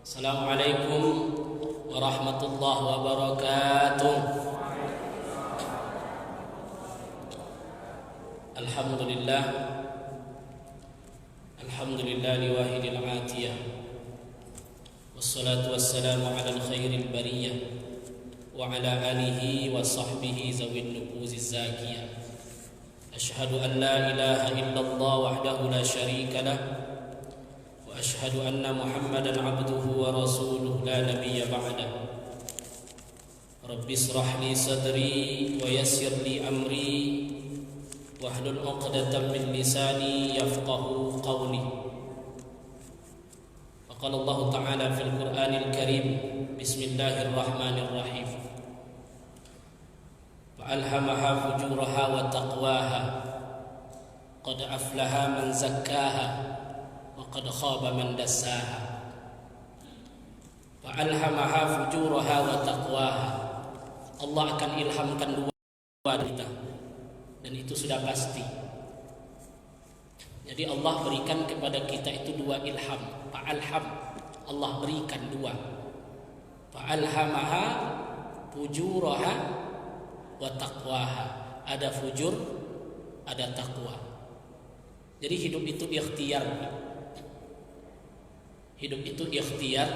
Assalamualaikum warahmatullahi wabarakatuh. Alhamdulillah liwahidil atiyah, wassalatu wassalamu ala khairil bariyah wa ala alihi wa sahbihi zawin nufuziz zakiyah. Ashhadu an la ilaha illallah wahdahu la syarika lah, أشهد أن محمدا عبده ورسوله لا نبي بعده. رب اشرح لي صدري ويسر لي أمري واحلل عقدة من لساني يفقه قولي. وقال الله تعالى في القرآن الكريم بسم الله الرحمن الرحيم فألهمها فجورها وتقواها قد أفلح من زكاها وقد خاب من دساها. فألهمها فجورها وتقواها. Allah akan ilhamkan dua kita, dan itu sudah pasti. Jadi Allah berikan kepada kita itu dua ilham. Fa'alham, Allah berikan dua. Fa'alhamaha fujuraha wa taqwaha. Ada fujur, ada taqwa. Jadi hidup itu ikhtiar. Hidup itu ikhtiar.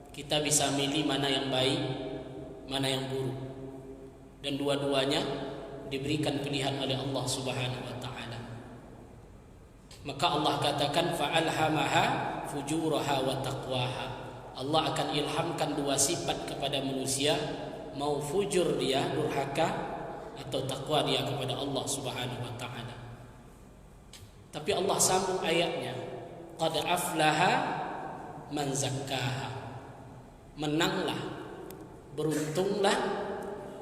Kita bisa milih mana yang baik, mana yang buruk, dan dua-duanya diberikan pilihan oleh Allah Subhanahu wa taala. Maka Allah katakan fa'alhamaha fujuraha wa taqwaha. Allah akan ilhamkan dua sifat kepada manusia, mau fujur dia, durhaka, atau takwa dia kepada Allah Subhanahu wa taala. Tapi Allah sambung ayatnya, qad aflaha man zakkaha. Menanglah, beruntunglah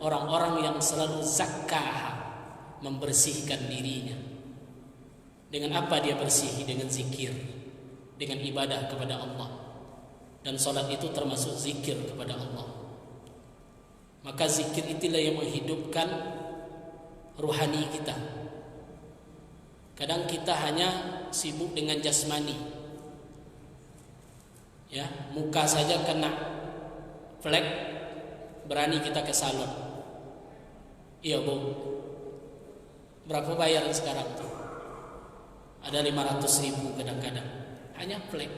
orang-orang yang selalu zakkaha, membersihkan dirinya. Dengan apa dia bersih? Dengan zikir, dengan ibadah kepada Allah. Dan salat itu termasuk zikir kepada Allah. Maka zikir itulah yang menghidupkan ruhani kita. Kadang kita hanya sibuk dengan jasmani, ya, muka saja kena flek, berani kita ke salon. Iya bu, berapa bayar sekarang tuh? Ada 500.000 kadang-kadang, hanya flek.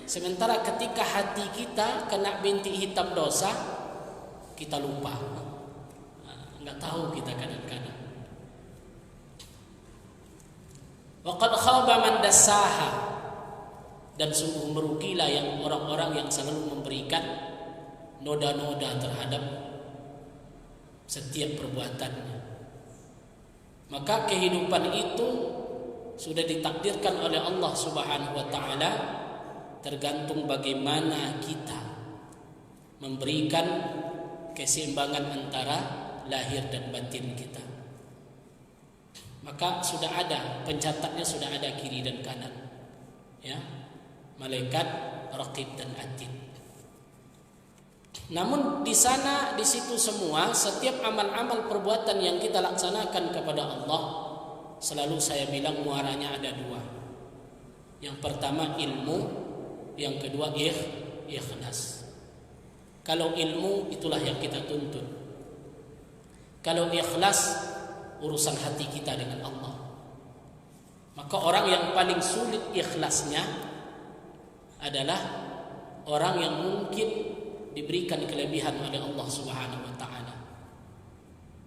Sementara ketika hati kita kena bintik hitam dosa, kita lupa, nggak tahu kita kadang-kadang. Waqad khaba man dassaha. Dan sungguh merugilah yang orang-orang yang selalu memberikan noda-noda terhadap setiap perbuatannya. Maka kehidupan itu sudah ditakdirkan oleh Allah Subhanahu wa taala, tergantung bagaimana kita memberikan keseimbangan antara lahir dan batin kita. Maka sudah ada pencatatnya, sudah ada kiri dan kanan, ya, malaikat raqib dan atid. Namun di sana, di situ semua, setiap amal-amal perbuatan yang kita laksanakan kepada Allah, selalu saya bilang muaranya ada dua. Yang pertama ilmu, yang kedua ikhlas. Kalau ilmu, itulah yang kita tuntut. Kalau ikhlas, urusan hati kita dengan Allah. Maka orang yang paling sulit ikhlasnya adalah orang yang mungkin diberikan kelebihan oleh Allah Subhanahu wa taala.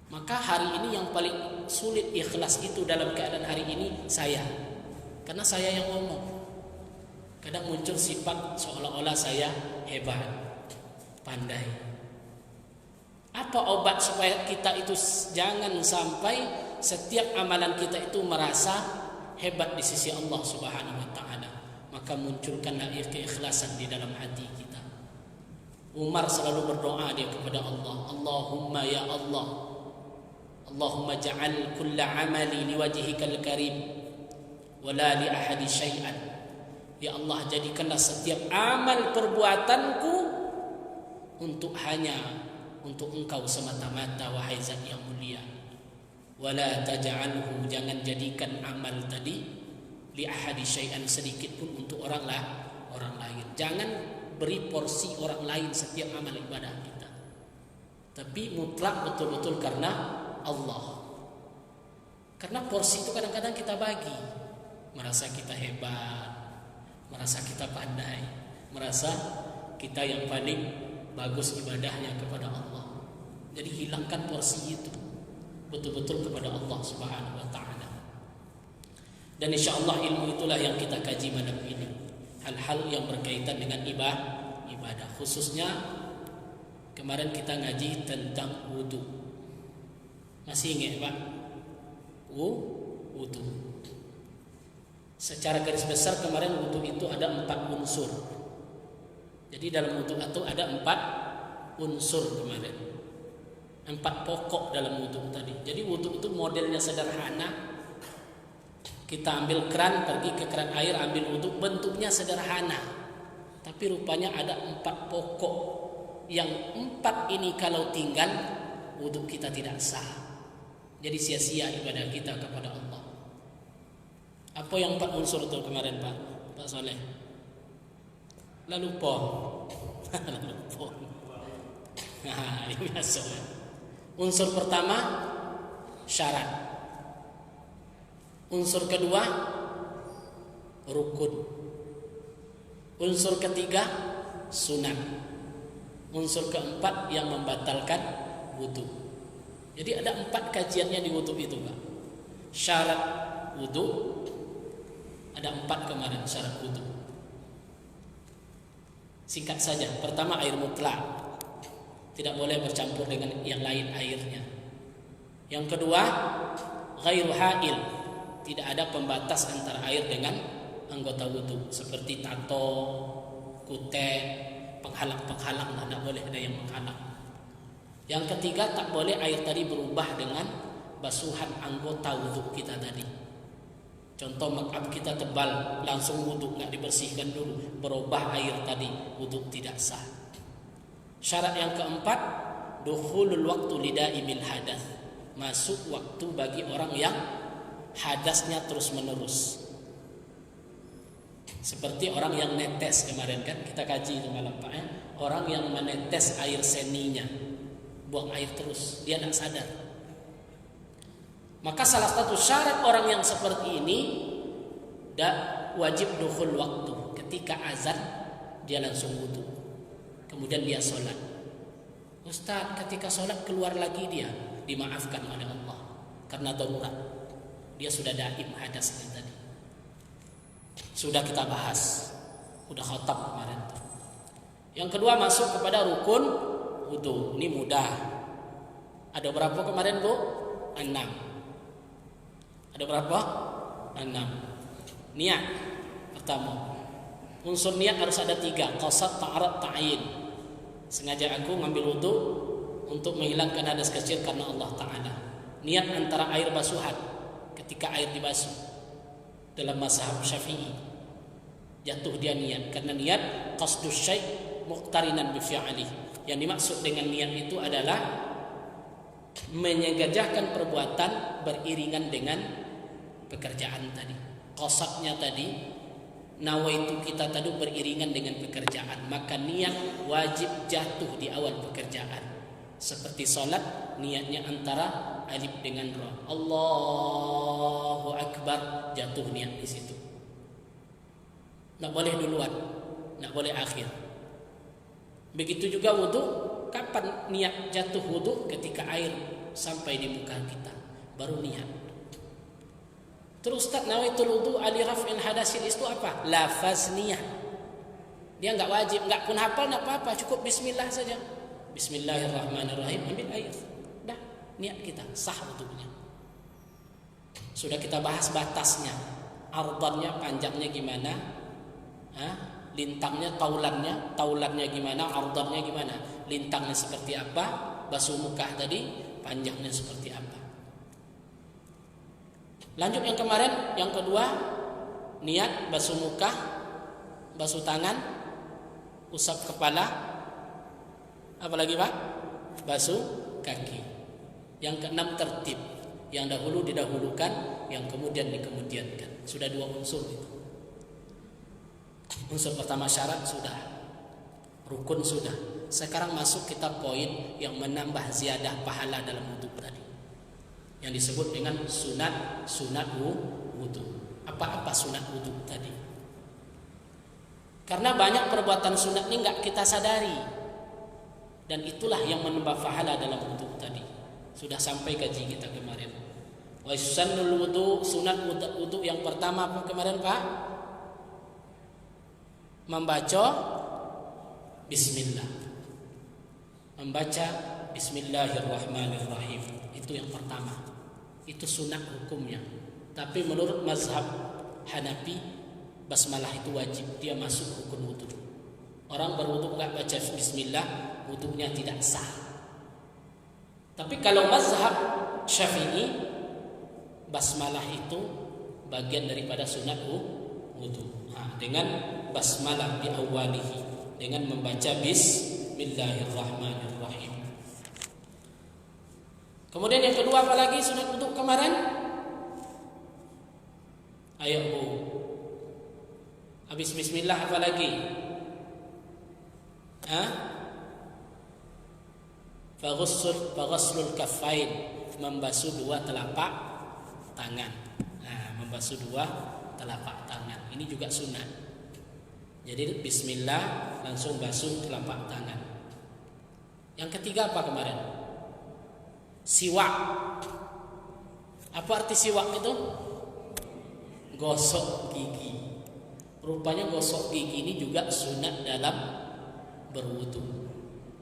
Maka hari ini yang paling sulit ikhlas itu dalam keadaan hari ini saya. Karena saya yang ngomong. Kadang muncul sifat seolah-olah saya hebat, pandai. Apa obat supaya kita itu jangan sampai setiap amalan kita itu merasa hebat di sisi Allah Subhanahu wa taala? Maka munculkanlah keikhlasan di dalam hati kita. Umar selalu berdoa dia kepada Allah, Allahumma ya Allah, Allahumma ja'al kulla amali liwajhikal karim wa la li ahadi syai'an. Ya Allah, jadikanlah setiap amal perbuatanku untuk engkau semata-mata, wahai zat yang mulia. Wala taj'alhu, jangan jadikan amal tadi li ahadi syai'an, sedikit pun untuk orang orang lain. Jangan beri porsi orang lain setiap amal ibadah kita. Tapi mutlak betul-betul karena Allah. Karena porsi itu kadang-kadang kita bagi. Merasa kita hebat, merasa kita pandai, merasa kita yang paling bagus ibadahnya kepada Allah. Jadi hilangkan porsi itu betul-betul kepada Allah Subhanahu wa taala. Dan insyaallah ilmu itulah yang kita kaji malam ini. Hal-hal yang berkaitan dengan ibadah. Khususnya kemarin kita ngaji tentang wudu. Masih ingat Pak? Wudu. Secara garis besar kemarin wudu itu ada 4 unsur. Jadi dalam wudu itu ada 4 unsur kemarin. 4 pokok dalam wudu tadi. Jadi wudu itu modelnya sederhana. Kita ambil keran, pergi ke keran air, ambil wudu, bentuknya sederhana. Tapi rupanya ada 4 pokok. Yang 4 ini kalau tinggal, wudu kita tidak sah. Jadi sia-sia ibadah kita kepada Allah. Apa yang 4 unsur itu kemarin Pak Soleh? Lalu pon. Nah, ini biasa. Unsur pertama syarat. Unsur kedua rukun. Unsur ketiga sunat. Unsur keempat yang membatalkan wudu. Jadi ada 4 kajiannya di wudu itu Pak. Syarat wudu ada 4 kemarin syarat wudu. Singkat saja. Pertama air mutlak. Tidak boleh bercampur dengan yang lain airnya. Yang kedua ghairu ha'il. Tidak ada pembatas antara air dengan anggota wudu seperti tato, kutek, penghalang-penghalang, tidak boleh ada yang menghalang. Yang ketiga tak boleh air tadi berubah dengan basuhan anggota wudu kita tadi. Contoh makam kita tebal, langsung wudu nggak dibersihkan dulu, berubah air tadi, wudu tidak sah. Syarat yang keempat dukhulul waktu lidaimil hadas, masuk waktu bagi orang yang hadasnya terus menerus. Seperti orang yang netes kemarin kan kita kaji itu malam Pak ya. Orang yang menetes air seninya, buang air terus, dia tidak sadar. Maka salah satu syarat orang yang seperti ini wajib dukhul waktu. Ketika azan dia langsung wudu, kemudian dia sholat. Ustaz, ketika sholat keluar lagi dia, dimaafkan oleh Allah karena darurat. Dia sudah daim hadasnya tadi. Sudah kita bahas, sudah khatam kemarin. Yang kedua masuk kepada rukun wudu. Ini mudah. Ada berapa kemarin Bu? 6. Ada berapa? 6. Niat pertama. Unsur niat harus ada 3. Qasad, ta'arad, ta'yin. Sengaja aku ngambil wudu untuk menghilangkan hadas kecil karena Allah Ta'ala. Niat antara air basuhan. Ketika air dibasuh dalam mazhab Syafi'i jatuh dia niat, karena niat qasdus syai' muqtarinan bi fi'ali. Yang dimaksud dengan niat itu adalah menyegajahkan perbuatan beriringan dengan pekerjaan tadi. Qasadnya tadi nawaitu kita tadi beriringan dengan pekerjaan, maka niat wajib jatuh di awal pekerjaan. Seperti salat niatnya antara alif dengan ra. Allahu Akbar, jatuh niat di situ. Enggak boleh duluan, enggak boleh akhir. Begitu juga wudu, kapan niat jatuh wudu? Ketika air sampai di muka kita, baru niat. Terus Ustaz, nawaitul wudu ali raf'il hadasil itu apa? Lafaz niat. Dia enggak wajib, enggak pun hafal enggak apa-apa, cukup bismillah saja. Bismillahirrahmanirrahim, ambil air. Dah, niat kita sah wudunya. Sudah kita bahas batasnya. Ardannya, panjangnya gimana? Lintangnya, taulannya gimana? Ardannya gimana? Lintangnya seperti apa? Basuh muka tadi, panjangnya seperti apa? Lanjut yang kemarin, yang kedua, niat basuh muka, basuh tangan, usap kepala. Apalagi Pak? Basuh kaki. Yang keenam tertib. Yang dahulu didahulukan, yang kemudian dikemudiankan. Sudah 2 unsur itu. Unsur pertama syarat sudah, rukun sudah. Sekarang masuk kita poin yang menambah ziyadah pahala dalam wudu tadi, yang disebut dengan sunat wudu. Apa sunat wudu tadi? Karena banyak perbuatan sunat ini nggak kita sadari, dan itulah yang menambah pahala dalam wudu tadi. Sudah sampai kaji kita kemarin. Wa sunnul wudu, sunat wudu yang pertama apa kemarin Pak? Membaca bismillah. Membaca bismillahirrahmanirrahim. Itu yang pertama. Itu sunat hukumnya. Tapi menurut mazhab Hanafi, basmalah itu wajib, dia masuk rukun wudu. Orang berwudu enggak baca bismillah, wudunya tidak sah. Tapi kalau mazhab Syafi'i, basmalah itu bagian daripada sunat wudu. Dengan basmalah di awalihi, dengan membaca bismillahirrahmanirrahim. Kemudian yang kedua apa lagi sunat wudu kemarin? Ayo Bu. Habis bismillah apa lagi? Faghuslul kaffain, membasuh dua telapak tangan. Membasuh dua telapak tangan. Ini juga sunat. Jadi bismillah langsung basuh telapak tangan. Yang ketiga apa kemarin? Siwak. Apa arti siwak itu? Gosok gigi. Rupanya gosok gigi ini juga sunat dalam berwudu.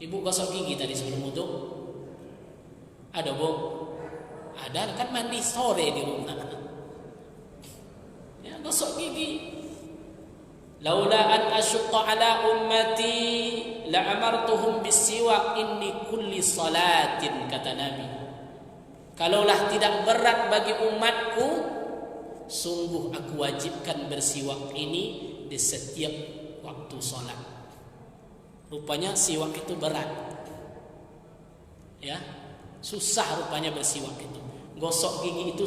Ibu gosok gigi tadi sebelum wudu? Ada Bu? Ada, kan mandi sore di rumah. Ya, gosok gigi. Laula an asyqa ala ummati la amartuhum bisiwak inni kulli salatin, kata Nabi. Kalaulah tidak berat bagi umatku, sungguh aku wajibkan bersiwak ini di setiap waktu sholat. Rupanya siwak itu berat, ya, susah rupanya bersiwak itu. Gosok gigi itu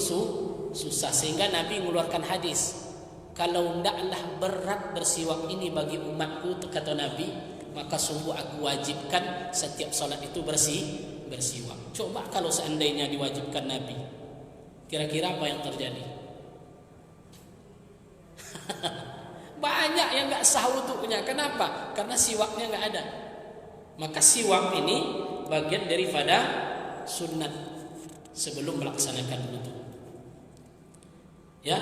susah, sehingga Nabi mengeluarkan hadis, kalau ndaklah berat bersiwak ini bagi umatku, kata Nabi, maka sungguh aku wajibkan setiap sholat itu bersiwak. Coba kalau seandainya diwajibkan Nabi, kira-kira apa yang terjadi? Banyak yang nggak sah wudunya. Kenapa? Karena siwaknya nggak ada. Maka siwak ini bagian daripada sunnat sebelum melaksanakan wudu. Ya,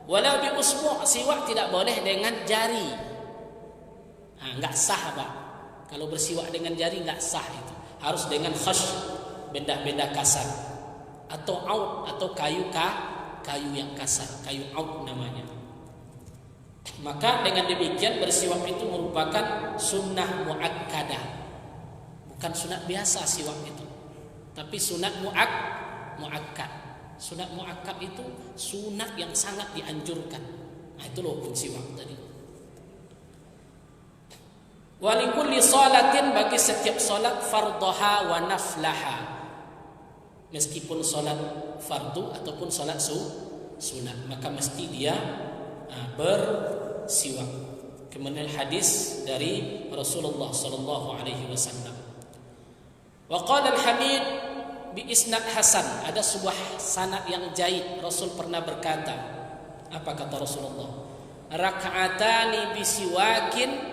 walau bi usbu', siwak tidak boleh dengan jari. Nggak sah Pak. Kalau bersiwak dengan jari nggak sah itu. Harus dengan khash, benda-benda kasar, atau aut, atau kayu yang kasar, kayu aut namanya. Maka dengan demikian bersiwak itu merupakan sunnah muakkadah, bukan sunat biasa siwak itu, tapi sunat muakkad. Sunat muakkad itu sunat yang sangat dianjurkan. Itu loh hukum siwak tadi. Walikulli salatin, bagi setiap salat, fardhaha wa naflaha, meskipun salat fardu ataupun salat sunat, maka mesti dia bersiwak. Kemudian hadis dari Rasulullah sallallahu alaihi wasallam. Wa qala al-Hamid bi isnad hasan, ada sebuah sanad yang jaid. Rasul pernah berkata, apa kata Rasulullah? Raka'atani bisiwakin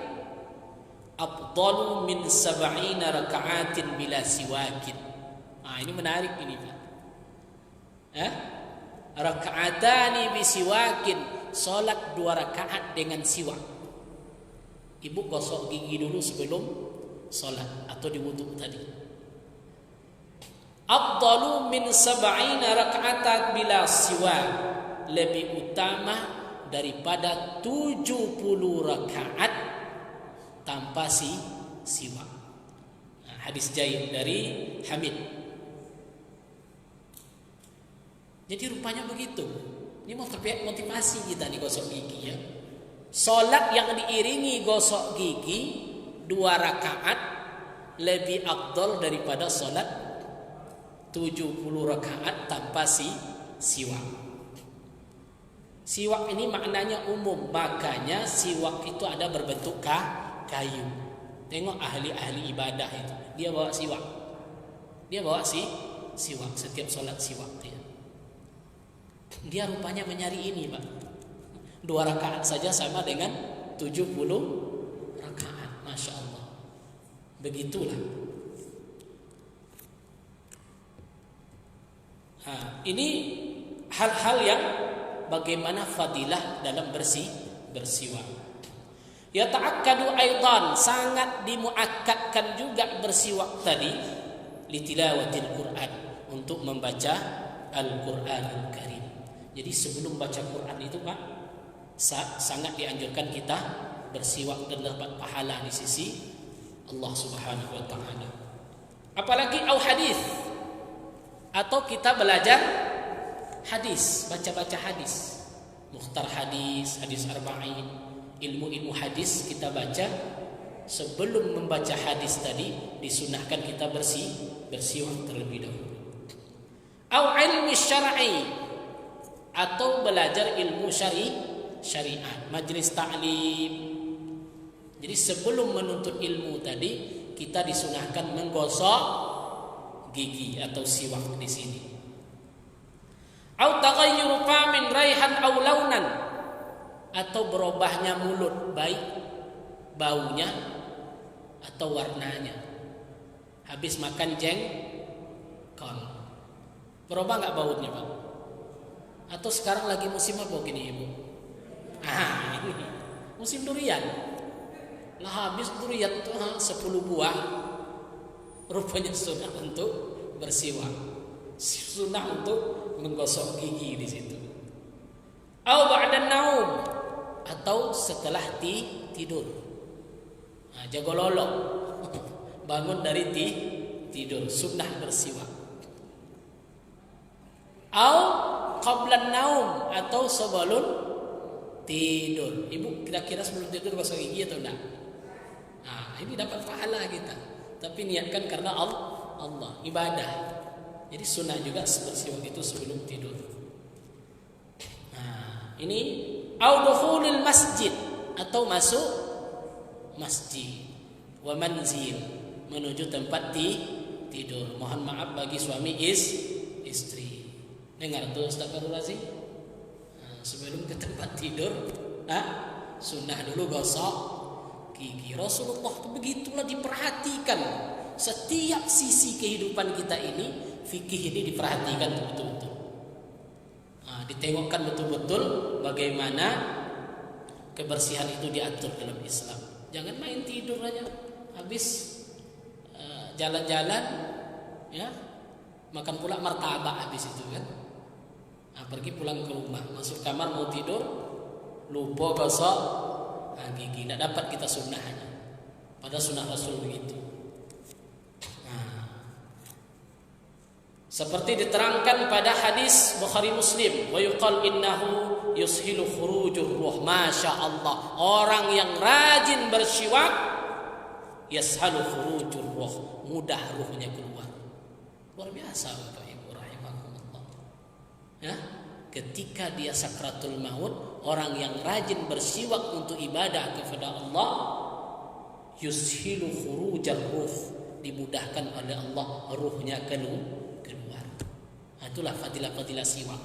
afdalu min 70 raka'atin bila siwakin. Ini menarik ini Pak. Raka'atani bisiwakin, salat 2 rakaat dengan siwak. Ibu gosok gigi dulu sebelum salat atau di wudu tadi. Afdalu min 70 raka'atan bila siwak, lebih utama daripada 70 rakaat tanpa siwak. Hadis jaid dari Hamid. Jadi rupanya begitu. Ini motivasi kita nih gosok gigi ya. Salat yang diiringi gosok gigi 2 rakaat lebih afdal daripada salat 70 rakaat tanpa siwak. Siwak ini maknanya umum, makanya siwak itu ada berbentuk kayu. Tengok ahli-ahli ibadah itu, dia bawa siwak. Dia bawa siwak setiap sholat siwak dia. Dia rupanya menyari ini, Pak. 2 rakaat saja sama dengan 70 rakaat. Masya Allah. Begitulah. Nah, ini hal-hal yang bagaimana fadilah dalam bersiwak. Ya ta'akkadu aidan, sangat dimuakkadkan juga bersiwak tadi litilawatil Quran, untuk membaca Al-Qur'anul Karim. Jadi sebelum baca Quran itu Pak, sangat dianjurkan kita bersiwak dan dapat pahala di sisi Allah Subhanahu wa taala. Apalagi au hadis, atau kita belajar hadis, baca-baca hadis, mukhtar hadis, hadis arba'in, ilmu-ilmu hadis kita baca. Sebelum membaca hadis tadi disunahkan kita bersiwak terlebih dahulu. Au ilmi syar'i, atau belajar ilmu syariat, majlis ta'lim. Jadi sebelum menuntut ilmu tadi kita disunahkan menggosok gigi atau siwak di sini. Au taghayyur famin raihan aw launan, atau berubahnya mulut, baik baunya atau warnanya. Habis makan jengkol, berubah nggak baunya Pak? Atau sekarang lagi musim apa gini Ibu? Ini musim durian. Lah habis durian tuh 10 buah, rupanya sunnah untuk bersiwak, sunnah untuk menggosok gigi di situ. Au ba'da naum, atau setelah tidur. Jagololo, bangun dari tidur, sunnah bersiwak. Au qabla naum, atau sebelum tidur. Ibu kira-kira sebelum tidur gosok gigi atau enggak? Ini dapat pahala kita. Tapi niatkan karena Allah, ibadah. Jadi sunnah juga bersiwak itu sebelum tidur. Ini au dukhulil masjid, atau masuk masjid, wa manzil, menuju tempat tidur. Mohon maaf bagi suami istri. Dengar tuh Ustaz Farul Razi. Sebelum ke tempat tidur, sunnah dulu gosok gigi. Rasulullah itu begitulah diperhatikan. Setiap sisi kehidupan kita ini, fikih ini diperhatikan betul-betul. Ditengokkan betul-betul bagaimana kebersihan itu diatur dalam Islam. Jangan main tidur aja, habis jalan-jalan, ya makan pula martabak habis itu kan. Pergi pulang ke rumah, masuk kamar mau tidur, lupa gosok gigi. Tidak dapat kita sunnahnya. Pada sunnah Rasul begitu. Seperti diterangkan pada hadis Bukhari Muslim, wa yuqal innahu yushilu khurujur ruh. Masya Allah, orang yang rajin bersiwak yashalu khurujur ruh, mudah ruhnya keluar. Luar biasa Bapak Ibu rahimahumullah. Ya, ketika dia sakratul maut, orang yang rajin bersiwak untuk ibadah kepada Allah, yushilu khurujur ruh, dimudahkan oleh Allah ruhnya keluar. Itulah fadilah-fadilah siwak.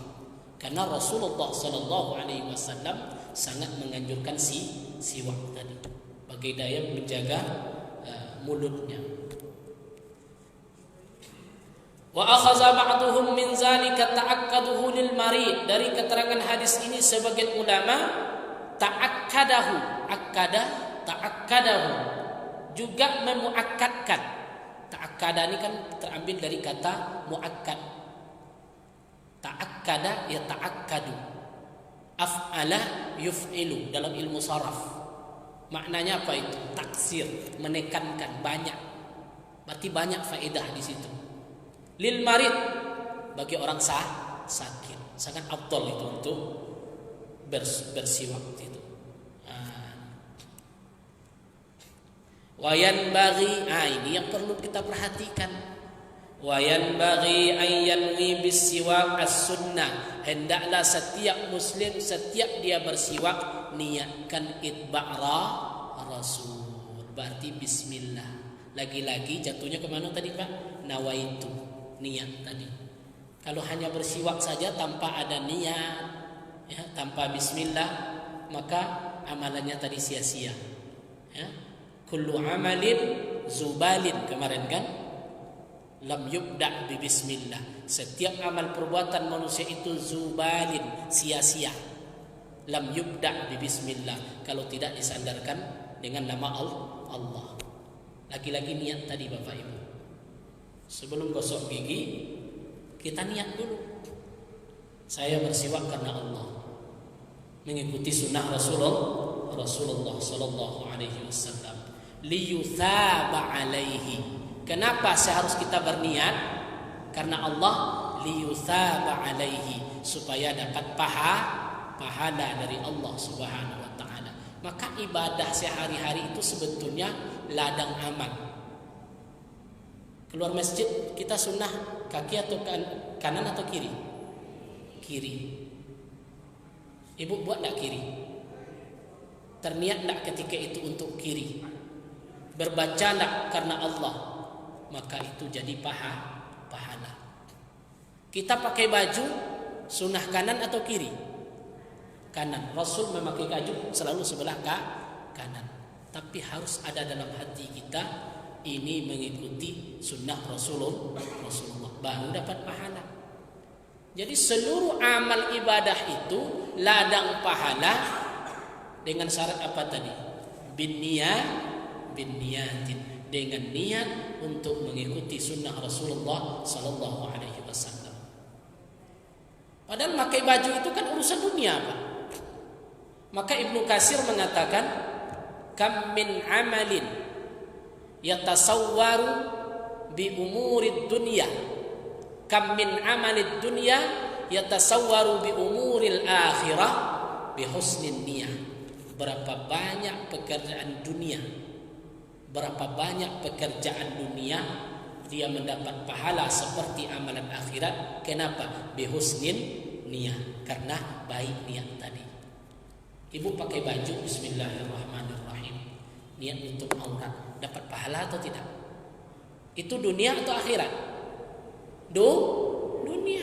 Karena Rasulullah sallallahu alaihi wasallam sangat menganjurkan siwak tadi bagi daya menjaga mulutnya. Wa akhadha ba'duhum min zalika ta'akkaduhu lil marid. Dari keterangan hadis ini sebagian ulama ta'akkadahu juga memuakkadkan. Ta'akkada ini kan terambil dari kata muakkad. Ta'akkada ya ta'akkadu, af'ala yuf'ilu dalam ilmu saraf. Maknanya apa itu? Taksir, menekankan, banyak. Berarti banyak faedah di situ. Lil marid, bagi orang sakit, sangat afdal itu untuk bersiwak itu. Wayan bagi, ini yang perlu kita perhatikan. Wa yanbaghi an yanwi bisiwak as-sunnah. Hendaklah setiap muslim setiap dia bersiwak niatkan itba'ra rasul. Berarti bismillah. Lagi-lagi jatuhnya kemana tadi Pak? Nawaitu, niat tadi. Kalau hanya bersiwak saja tanpa ada niat, ya, tanpa bismillah, maka amalannya tadi sia-sia. Ya. Kullu amalin zubalin kemarin kan? Lam yubda' bi bismillah. Setiap amal perbuatan manusia itu zubalin, sia-sia. Lam yubda' bi bismillah. Kalau tidak disandarkan dengan nama Allah. Lagi-lagi niat tadi Bapak Ibu. Sebelum gosok gigi, kita niat dulu. Saya bersiwak karena Allah, mengikuti sunnah Rasulullah sallallahu alaihi wasallam. Liyuthaba alaihi. Kenapa harus kita berniat? Karena Allah liyuthaba alaihi, supaya dapat pahala dari Allah Subhanahu wa taala. Maka ibadah sehari-hari itu sebetulnya ladang amal. Keluar masjid kita sunnah kaki atau kanan atau kiri? Kiri. Ibu buat enggak kiri? Terniat enggak ketika itu untuk kiri? Berbaca enggak karena Allah? Maka itu jadi pahala. Kita pakai baju sunnah kanan atau kiri? Kanan. Rasul memakai baju selalu sebelah kanan. Tapi harus ada dalam hati kita, ini mengikuti sunnah Rasulullah, baru dapat pahala. Jadi seluruh amal ibadah itu ladang pahala dengan syarat apa tadi? Bin niyatin, dengan niat untuk mengikuti sunnah Rasulullah sallallahu alaihi wasallam. Padahal pakai baju itu kan urusan dunia, Pak. Maka Ibnu Katsir mengatakan, kam min amalin yatasawwaru bi umurid dunya, kam min amalid dunya yatasawwaru bi umuril akhirah bi husnin niyah. Berapa banyak pekerjaan dunia, berapa banyak pekerjaan dunia dia mendapat pahala seperti amalan akhirat. Kenapa? Bi husnin niyah, karena baik niat tadi. Ibu pakai baju bismillahirrahmanirrahim, niat untuk aurat, dapat pahala atau tidak? Itu dunia atau akhirat? Dunia.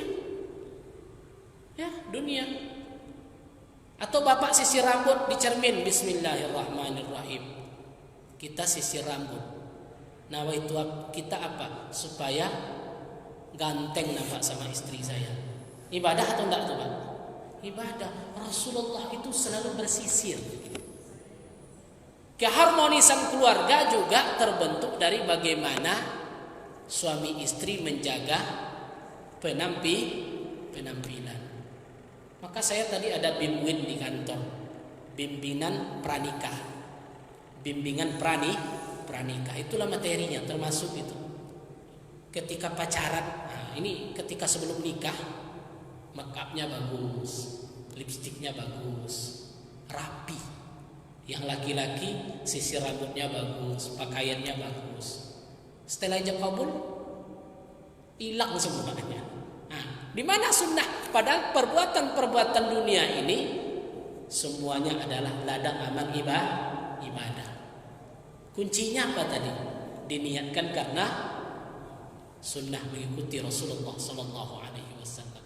Ya, dunia. Atau bapak sisir rambut di cermin, bismillahirrahmanirrahim. Kita sisir rambut. Nah, itu kita apa? Supaya ganteng nampak sama istri saya. Ibadah atau enggak tuh, Pak? Ibadah. Rasulullah itu selalu bersisir. Keharmonisan keluarga juga terbentuk dari bagaimana suami istri menjaga penampilan. Maka saya tadi ada bimbingan di kantor, bimbingan pranikah, bimbingan pranikah. Itulah materinya, termasuk itu. Ketika pacaran, nah ini ketika sebelum nikah, make-upnya bagus, lipstiknya bagus, rapi. Yang laki-laki sisir rambutnya bagus, pakaiannya bagus. Setelah ijab kabul, hilang semuanya. Nah, di mana sunnah? Padahal perbuatan-perbuatan dunia ini semuanya adalah ladang amal ibadah. Kuncinya apa tadi? Diniatkan karena sunnah mengikuti Rasulullah sallallahu alaihi wasallam.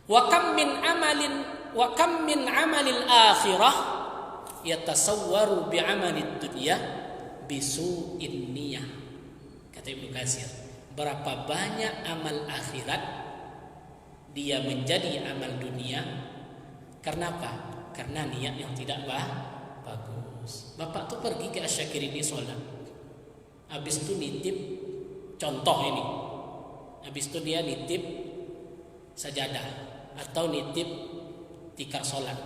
Wa kam min amalil akhirah yatasawwaru bi amalid dunya bisu'in niyah. Kata Ibnu Katsir, berapa banyak amal akhirat dia menjadi amal dunia. Karena apa? Karena niat yang tidak bagus. Bapak tuh pergi ke Asy-Syakirini sholat, habis itu nitip, contoh ini, habis itu dia nitip sajadah atau nitip tikar sholat.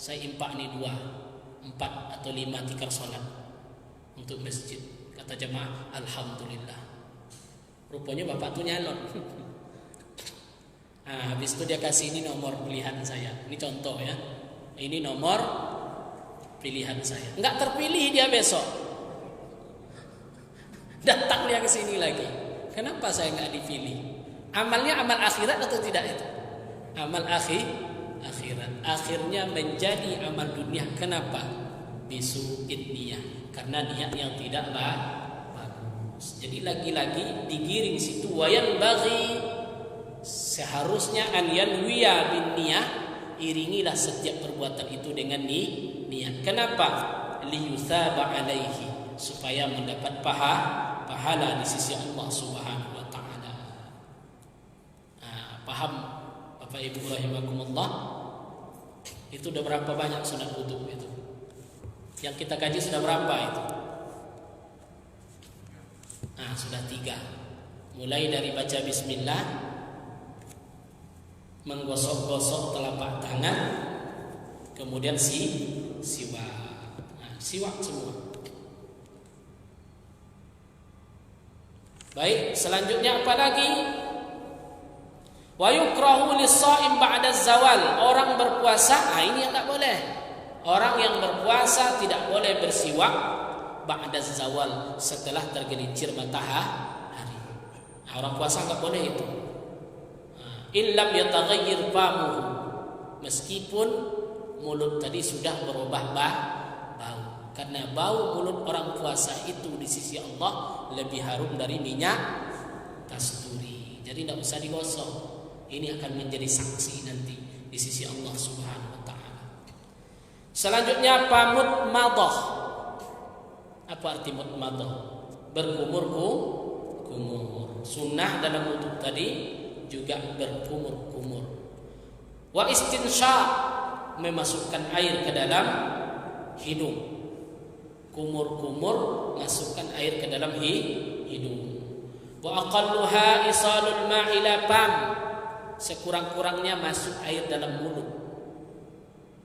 Saya impak nih 2, 4 atau 5 tikar sholat untuk masjid. Kata jemaah, alhamdulillah. Rupanya bapak tuh nyalon. Nah, habis itu dia kasih ini nomor pilihan saya. Ini contoh ya. Ini nomor pilihan saya. Enggak terpilih dia besok. Datang dia ke sini lagi. Kenapa saya nggak dipilih? Amalnya amal akhirat atau tidak itu? Amal akhirat. Akhirnya menjadi amal dunia. Kenapa? Bisu'in niyah. Karena niat yang tidak bagus. Jadi lagi-lagi digiring situ. Wayan bagi seharusnya an yanwiya bin niyah. Iringilah setiap perbuatan itu dengan niat. Kenapa? Liyuthaba alaihi, supaya mendapat pahala di sisi Allah Subhanahu wa taala. Paham Bapak Ibu rahimakumullah? Itu udah berapa banyak sunat wudu itu? Yang kita kaji sudah berapa itu? Sudah 3. Mulai dari baca bismillah, menggosok-gosok telapak tangan, kemudian siwak. Siwak semua. Baik, selanjutnya apa lagi? Wa yukrahu lis-shaim ba'da zawal. Orang berpuasa, ini yang tak boleh. Orang yang berpuasa tidak boleh bersiwak ba'da zawal, setelah tergelincir matahari. Orang puasa enggak boleh itu. Illam yataghayyir famuhu, meskipun mulut tadi sudah berubah bau. Karena bau mulut orang puasa itu di sisi Allah lebih harum dari minyak kasturi. Jadi tidak usah digosok. Ini akan menjadi saksi nanti di sisi Allah Subhanahu wa taala. Selanjutnya pamut madah. Apa arti mutmadah? Berkumur-kumur. Sunnah dalam wudu tadi juga berkumur-kumur. Wa istinsyaq, memasukkan air ke dalam hidung. Kumur-kumur, masukkan air ke dalam hidung. Wa aqalluha isalul ma'ila fam, sekurang-kurangnya masuk air dalam mulut.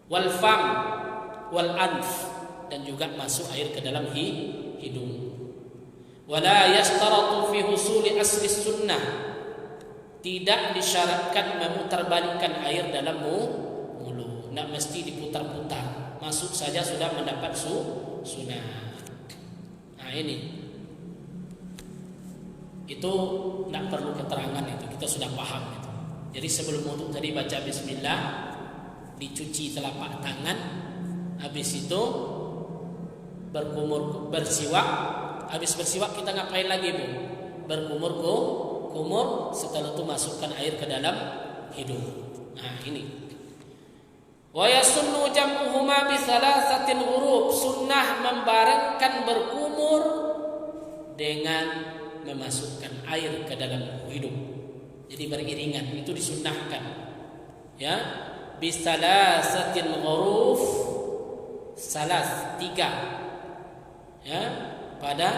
Wal fam wal anf, dan juga masuk air ke dalam hidung. Wala yashtaratu fi husuli asli sunnah, tidak disyaratkan memutarbalikkan air dalam mulut. Tidak mesti diputar-putar, masuk saja sudah mendapat sunnah. Ini itu tidak perlu keterangan, itu kita sudah paham itu. Jadi sebelum wudu tadi baca bismillah, dicuci telapak tangan, habis itu bersiwak. Habis bersiwak kita ngapain lagi, Bu? Berkumur, setelah itu masukkan air ke dalam hidung. Ini. Wa yasunnu jam'uhuma bi thalathatin ghurub, sunnah membarengkan berkumur dengan memasukkan air ke dalam hidung. Jadi beriringan, itu disunnahkan. Ya, bi thalathatin ghuruf, salas 3. Ya, pada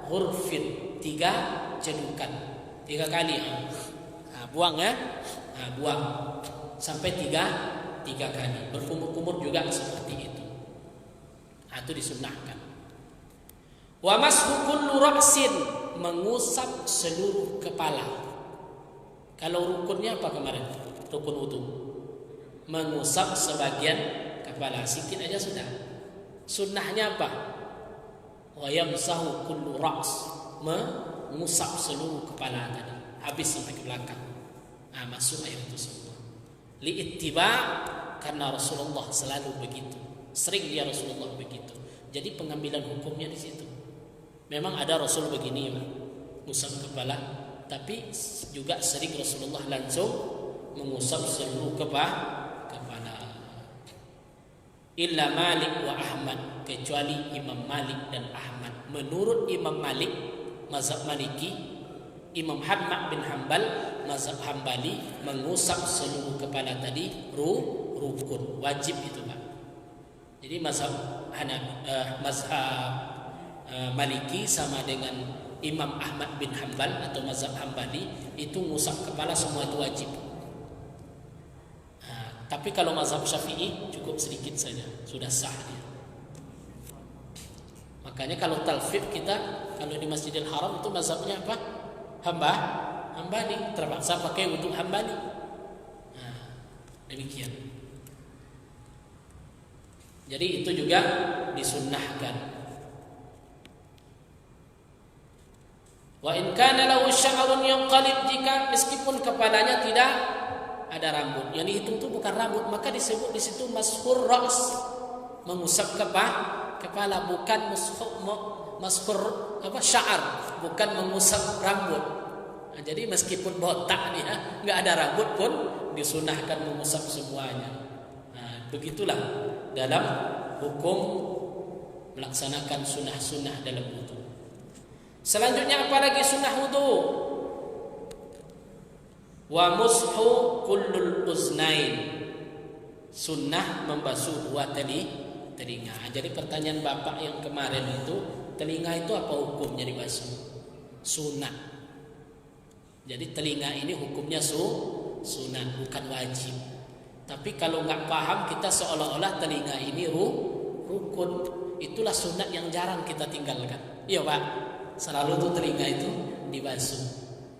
hurufin 3 cedukan, 3 kali. Buang ya, buang sampai 3 kali. Berkumur-kumur juga seperti itu. Itu disunnahkan. Wa mashu kullu ra'sin, mengusap seluruh kepala. Kalau rukunnya apa kemarin? Rukun wudu. Mengusap sebagian kepala, sedikit aja sudah. Sunnahnya apa? Wa yamsahu kullu ra's, mengusap seluruh kepala tadi, habis sampai ke belakang. Masuk air itu semua. Li'ittiba, karena Rasulullah selalu begitu. Sering dia Rasulullah begitu. Jadi pengambilan hukumnya di situ. Memang ada Rasul begini, mengusap kepala, tapi juga sering Rasulullah langsung mengusap seluruh kepala. Illa Malik wa Ahmad, kecuali Imam Malik dan Ahmad. Menurut Imam Malik, mazhab Maliki, Imam Ahmad bin Hanbal, mazhab Hambali, mengusap seluruh kepala tadi rukun, wajib itu, Pak. Jadi mazhab Maliki sama dengan Imam Ahmad bin Hanbal atau mazhab Hambali, itu ngusap kepala semua itu wajib. Tapi kalau mazhab Syafi'i cukup sedikit saja, sudah sah dia. Makanya kalau talfid kita, kalau di Masjidil Haram itu mazhabnya apa? Hambali, terpaksa pakai wudu Hambali. Demikian. Jadi itu juga disunnahkan. Wa in kana lahu sya'run yanqalib, jika meskipun kepalanya tidak ada rambut. Yang dihitung itu bukan rambut, maka disebut di situ mashur ra's, mengusap kepala, bukan mashur sya'ar, bukan mengusap rambut. Nah, jadi meskipun botak nih enggak ada rambut pun disunahkan mengusap semuanya. Nah, begitulah dalam hukum melaksanakan sunnah-sunnah dalam wudu. Selanjutnya apalagi sunnah wudu? Wa mushu kullul uznain, sunnah membasuh dua telinga. Jadi pertanyaan bapak yang kemarin itu, telinga itu apa hukumnya dibasuh? Sunnah. Jadi telinga ini hukumnya sunnah, bukan wajib. Tapi kalau nggak paham kita seolah-olah telinga ini rukun. Itulah sunat yang jarang kita tinggalkan. Iya Pak, selalu tuh telinga itu dibasuh.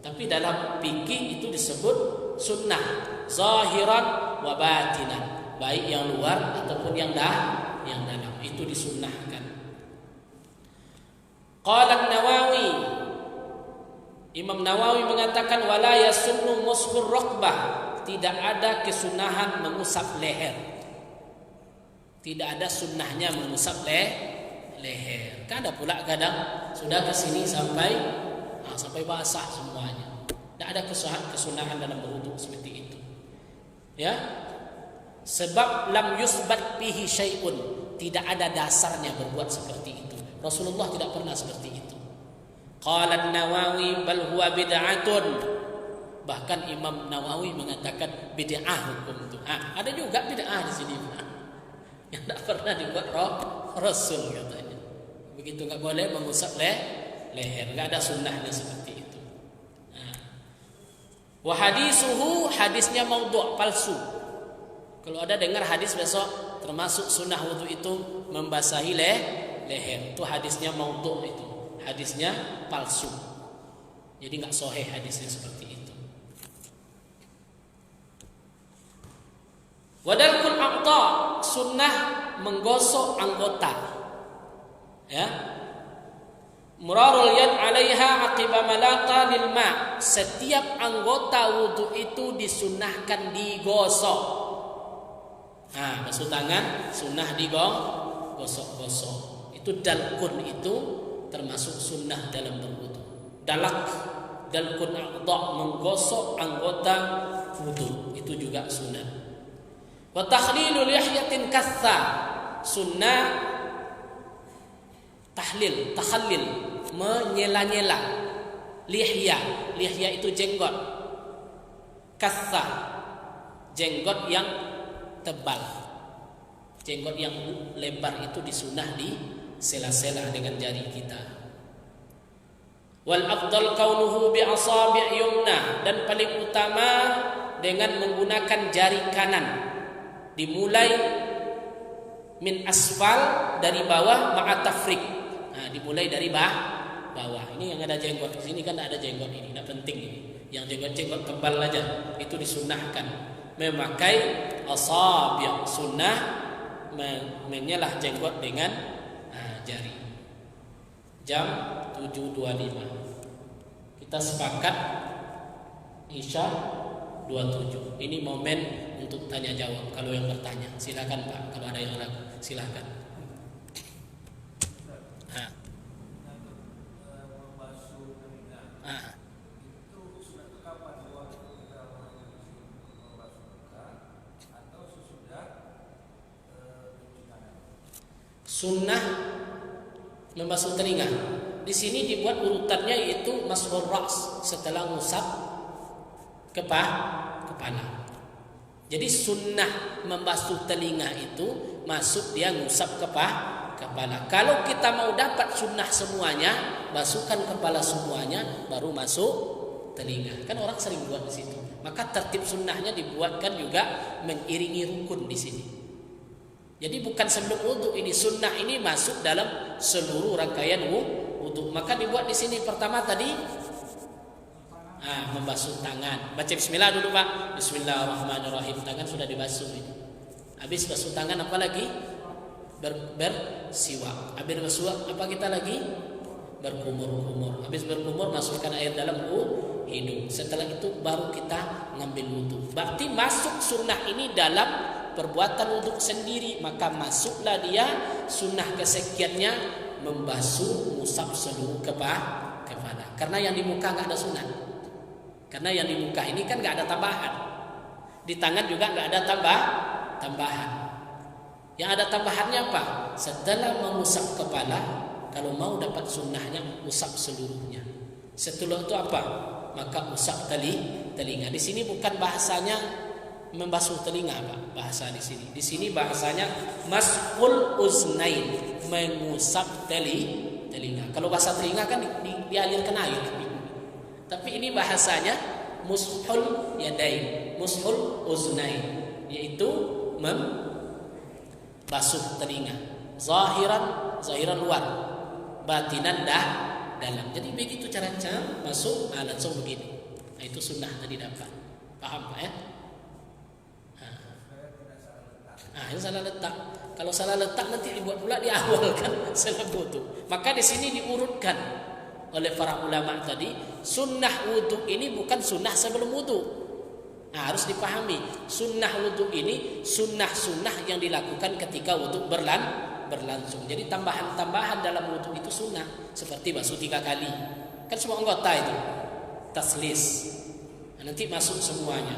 Tapi dalam fikih itu disebut sunnah zahiran wa batinan, baik yang luar ataupun yang dalam, itu disunnahkan. Qala Nawawi, Imam Nawawi mengatakan wala yasunnu mushur raqbah, tidak ada kesunahan mengusap leher. Tidak ada sunnahnya mengusap leher. Kadang pula sudah ke sini sampai basah semuanya. Tidak ada kesunahan dalam berwudu seperti itu. Ya. Sebab lam yusbat bihi syai'un, tidak ada dasarnya berbuat seperti itu. Rasulullah tidak pernah seperti itu. Qala An-Nawawi bal huwa bid'atun. Bahkan Imam Nawawi mengatakan bid'ah hukum itu. Ada juga bid'ah di sini. Yang tidak pernah dibuat Rasul katanya. Begitu nggak boleh mengusap leher, nggak ada sunnahnya seperti itu. Wa hadisuhu, hadisnya maudhu', palsu. Kalau ada dengar hadis besok termasuk sunnah wudu itu membasahi leher, itu hadisnya maudhu', itu hadisnya palsu. Jadi nggak sahih hadisnya seperti itu. Wadalkul a'ta, sunnah menggosok anggota. Ya. Murarul yad 'alaiha aqiba malata lil ma'. Setiap anggota wudu itu disunnahkan digosok. Basuh tangan sunnah digosok-gosok. Itu dalkun, itu termasuk sunnah dalam berwudu. Dalkun a'ta, menggosok anggota wudu, itu juga sunnah. Wa takhlilul lihyatin katha, sunnah tahlil, menyela-nyela lihya itu jenggot, katha jenggot yang tebal, jenggot yang lebar itu disunah di sela-sela dengan jari kita. Wal afdal kaunuhu bi asabi' yumna, dan paling utama dengan menggunakan jari kanan. Dimulai min asfal, dari bawah, ma'a tafrik. Dimulai dari bawah. Ini yang ada jenggot di sini kan ada jenggot ini, tidak penting ini. Yang jenggot tebal aja itu disunnahkan. Memakai asabi', sunnah menyelah jenggot dengan jari. Jam 7.25. Kita sepakat Isya 27. Ini momen untuk tanya jawab. Kalau yang bertanya, silakan Pak. Kalau ada yang ragu, silakan. Sunnah membasuh telinga. Di sini dibuat urutannya yaitu mashur ra's, setelah ngusap kepala. Jadi sunnah membasuh telinga itu masuk dia ngusap kepala. Kalau kita mau dapat sunnah semuanya, basuhkan kepala semuanya, baru masuk telinga. Kan orang sering buat di situ. Maka tertib sunnahnya dibuatkan juga mengiringi rukun di sini. Jadi bukan sebelum wudu, ini sunnah ini masuk dalam seluruh rangkaian wudu. Maka dibuat di sini pertama tadi membasuh tangan. Baca bismillah dulu Pak. Bismillahirrahmanirrahim. Tangan sudah dibasuh ini. Habis basuh tangan apa lagi? Bersiwak. Habis bersiwak apa kita lagi? berkumur-kumur. Habis berkumur masukkan air dalam hidung. Setelah itu baru kita ngambil wudhu. Berarti masuk sunnah ini dalam perbuatan wudhu sendiri. Maka masuklah dia sunnah kesekiannya membasuh musab seluruh kepala. Karena yang di muka nggak ada sunnah. Karena yang di muka ini kan nggak ada tambahan. Di tangan juga nggak ada tambahan. Yang ada tambahannya apa? Setelah mengusap kepala, kalau mau dapat sunnahnya usap seluruhnya. Setelah itu apa? Maka usap telinga. Di sini bukan bahasanya membasuh telinga, Pak. Bahasa di sini. Di sini bahasanya mas'ul uznain, mengusap telinga. Kalau bahasa telinga kan dialirkan air. Tapi ini bahasanya mushul yadain, mushul uznain, yaitu membasuh telinga. Zahiran luar, batinan dalam. Jadi begitu cara masuk, langsung begini. Nah, itu sunnah tadi dapat. Paham Pak ya? Itu salah letak. Kalau salah letak nanti dibuat pula di awal kan salah wudu. Maka di sini diurutkan oleh para ulama tadi, sunnah wudu ini bukan sunnah sebelum wudu. Nah, harus dipahami, sunnah wudu ini sunnah-sunnah yang dilakukan ketika wudu berlangsung. Jadi tambahan-tambahan dalam wudu itu sunnah, seperti basuh 3 kali. Kan semua anggota itu taslis. Nah, nanti masuk semuanya.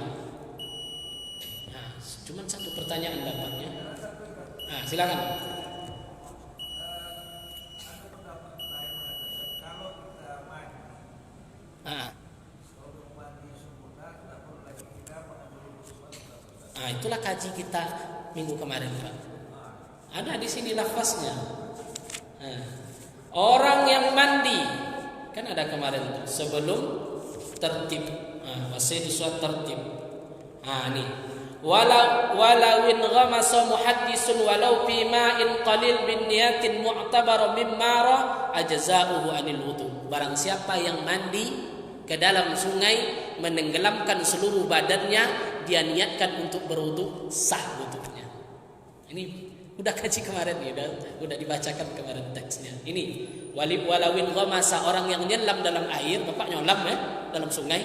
Nah, cuman satu pertanyaan dapatnya. Nah, silakan. Nah, itulah kaji kita minggu kemarin, Pak. Ada di sini lafaznya. Nah, orang yang mandi kan ada kemarin tuh, sebelum tertib. Masih di surat tertib. Ini walau in ghamasa muhaddisun walau fi ma'in qalil bin niyatin mu'tabara mimmara ajza'uhu anil wudu. Barang siapa yang mandi ke dalam sungai menenggelamkan seluruh badannya, dia niatkan untuk berwudu, sah wudunya. Ini udah kaji kemarin ya, udah dibacakan kemarin teksnya. Ini walawin ghamasa, orang yang nyelam dalam air, Bapak nyelam ya dalam sungai.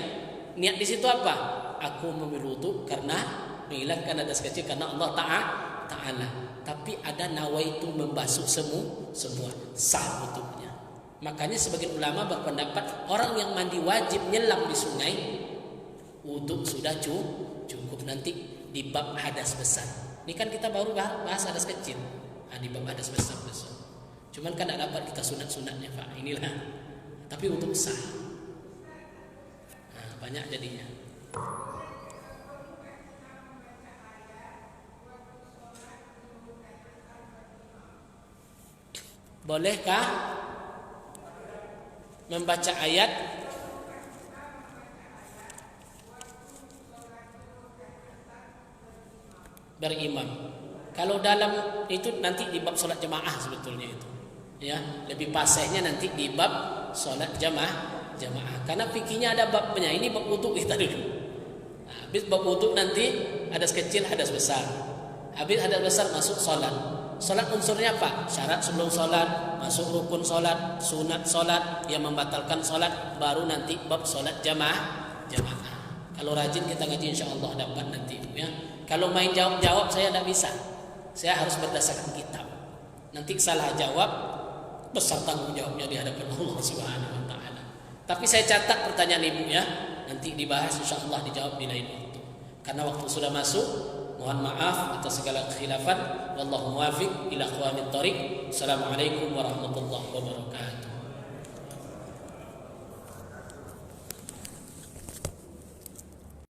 Niat di situ apa? Aku mengambil wudu karena menghilangkan hadas kecil karena Allah Ta'ala. Tapi ada nawaitu membasuh semua, sah wudunya. Makanya sebagian ulama berpendapat orang yang mandi wajib nyelam di sungai, wudu sudah cukup. Nanti di bab hadas besar. Ini kan kita baru bahas hadas kecil. Di bab hadas besar. Cuman kan tidak dapat kita sunat-sunatnya, Pak. Inilah. Tapi untuk sah. Banyak jadinya. Bolehkah membaca ayat berimam? Kalau dalam itu nanti di bab salat jamaah sebetulnya itu. Ya, lebih pasehnya nanti di bab salat jamaah. Karena fikihnya ada babnya. Ini bab wudu kita dulu. Habis bab wudu nanti hadas kecil, hadas besar. Habis hadas besar masuk salat. Salat unsurnya apa? Syarat sebelum salat, masuk rukun salat, sunat salat, yang membatalkan salat, baru nanti bab salat jamaah. Kalau rajin kita ngaji insyaallah dapat nanti ya. Kalau main jawab saya tidak bisa. Saya harus berdasarkan kitab. Nanti salah jawab besar tanggung jawabnya di hadapan Allah Subhanahu wa taala. Tapi saya catat pertanyaan ibu ya. Nanti dibahas insyaallah, dijawab di lain waktu. Karena waktu sudah masuk. Mohon maaf atas segala kekhilafan. Wallahu muwaffiq ila aqwamit thoriq. Assalamualaikum warahmatullahi wabarakatuh.